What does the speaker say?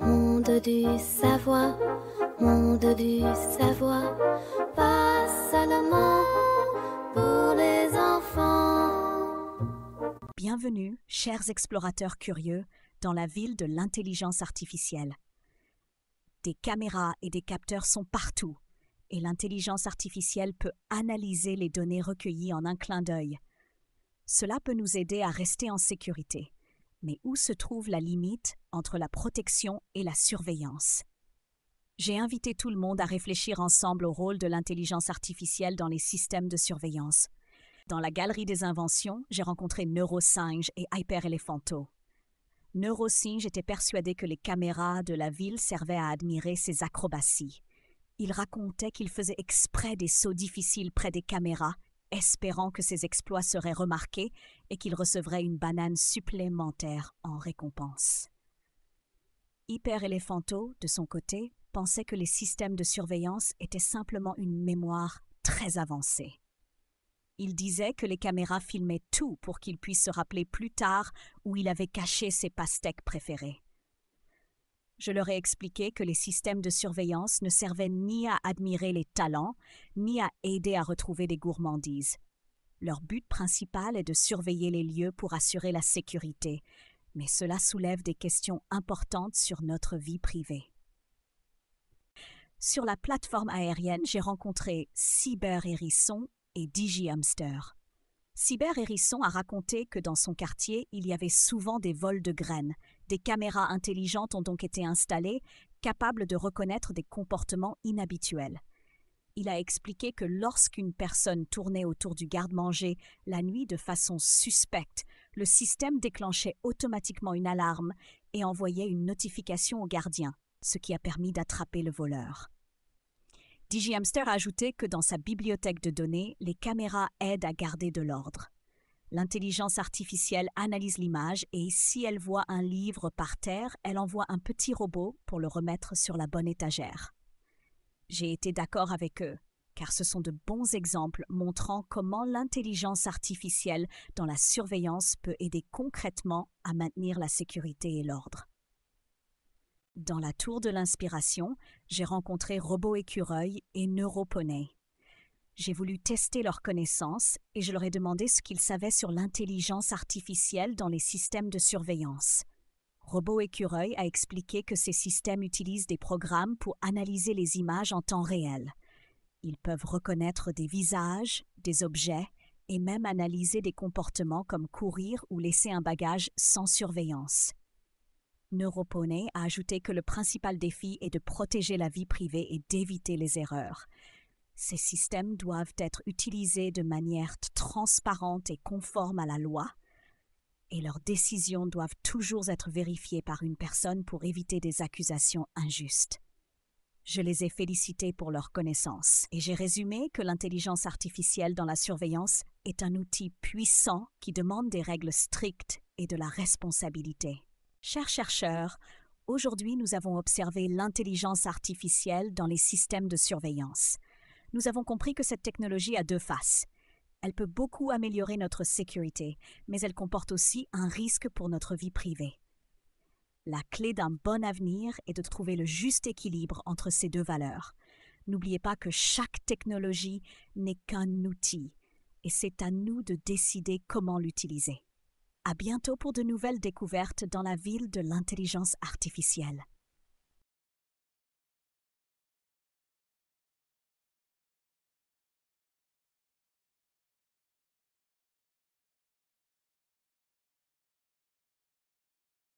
Monde du savoir, monde du savoir, pas seulement pour les enfants. Bienvenue, chers explorateurs curieux, dans la ville de l'intelligence artificielle. Des caméras et des capteurs sont partout, et l'intelligence artificielle peut analyser les données recueillies en un clin d'œil. Cela peut nous aider à rester en sécurité. Mais où se trouve la limite entre la protection et la surveillance? J'ai invité tout le monde à réfléchir ensemble au rôle de l'intelligence artificielle dans les systèmes de surveillance. Dans la galerie des inventions, j'ai rencontré NeuroSinge et HyperElephanto. NeuroSinge était persuadé que les caméras de la ville servaient à admirer ses acrobaties. Il racontait qu'il faisait exprès des sauts difficiles près des caméras, espérant que ses exploits seraient remarqués et qu'il recevrait une banane supplémentaire en récompense. HyperElephanto, de son côté, pensait que les systèmes de surveillance étaient simplement une mémoire très avancée. Il disait que les caméras filmaient tout pour qu'il puisse se rappeler plus tard où il avait caché ses pastèques préférées. Je leur ai expliqué que les systèmes de surveillance ne servaient ni à admirer les talents, ni à aider à retrouver des gourmandises. Leur but principal est de surveiller les lieux pour assurer la sécurité, mais cela soulève des questions importantes sur notre vie privée. Sur la plateforme aérienne, j'ai rencontré Cyber-Hérisson et DigiHamster. Cyber-Hérisson a raconté que dans son quartier, il y avait souvent des vols de graines. Des caméras intelligentes ont donc été installées, capables de reconnaître des comportements inhabituels. Il a expliqué que lorsqu'une personne tournait autour du garde-manger la nuit de façon suspecte, le système déclenchait automatiquement une alarme et envoyait une notification au gardien, ce qui a permis d'attraper le voleur. DigiHamster a ajouté que dans sa bibliothèque de données, les caméras aident à garder de l'ordre. L'intelligence artificielle analyse l'image et si elle voit un livre par terre, elle envoie un petit robot pour le remettre sur la bonne étagère. J'ai été d'accord avec eux, car ce sont de bons exemples montrant comment l'intelligence artificielle dans la surveillance peut aider concrètement à maintenir la sécurité et l'ordre. Dans la tour de l'inspiration, j'ai rencontré Robot Écureuil et Neuroponey. J'ai voulu tester leurs connaissances et je leur ai demandé ce qu'ils savaient sur l'intelligence artificielle dans les systèmes de surveillance. Robot Écureuil a expliqué que ces systèmes utilisent des programmes pour analyser les images en temps réel. Ils peuvent reconnaître des visages, des objets et même analyser des comportements comme courir ou laisser un bagage sans surveillance. Neuroponey a ajouté que le principal défi est de protéger la vie privée et d'éviter les erreurs. Ces systèmes doivent être utilisés de manière transparente et conforme à la loi, et leurs décisions doivent toujours être vérifiées par une personne pour éviter des accusations injustes. Je les ai félicités pour leurs connaissances, et j'ai résumé que l'intelligence artificielle dans la surveillance est un outil puissant qui demande des règles strictes et de la responsabilité. Chers chercheurs, aujourd'hui nous avons observé l'intelligence artificielle dans les systèmes de surveillance. Nous avons compris que cette technologie a deux faces. Elle peut beaucoup améliorer notre sécurité, mais elle comporte aussi un risque pour notre vie privée. La clé d'un bon avenir est de trouver le juste équilibre entre ces deux valeurs. N'oubliez pas que chaque technologie n'est qu'un outil, et c'est à nous de décider comment l'utiliser. À bientôt pour de nouvelles découvertes dans la ville de l'intelligence artificielle.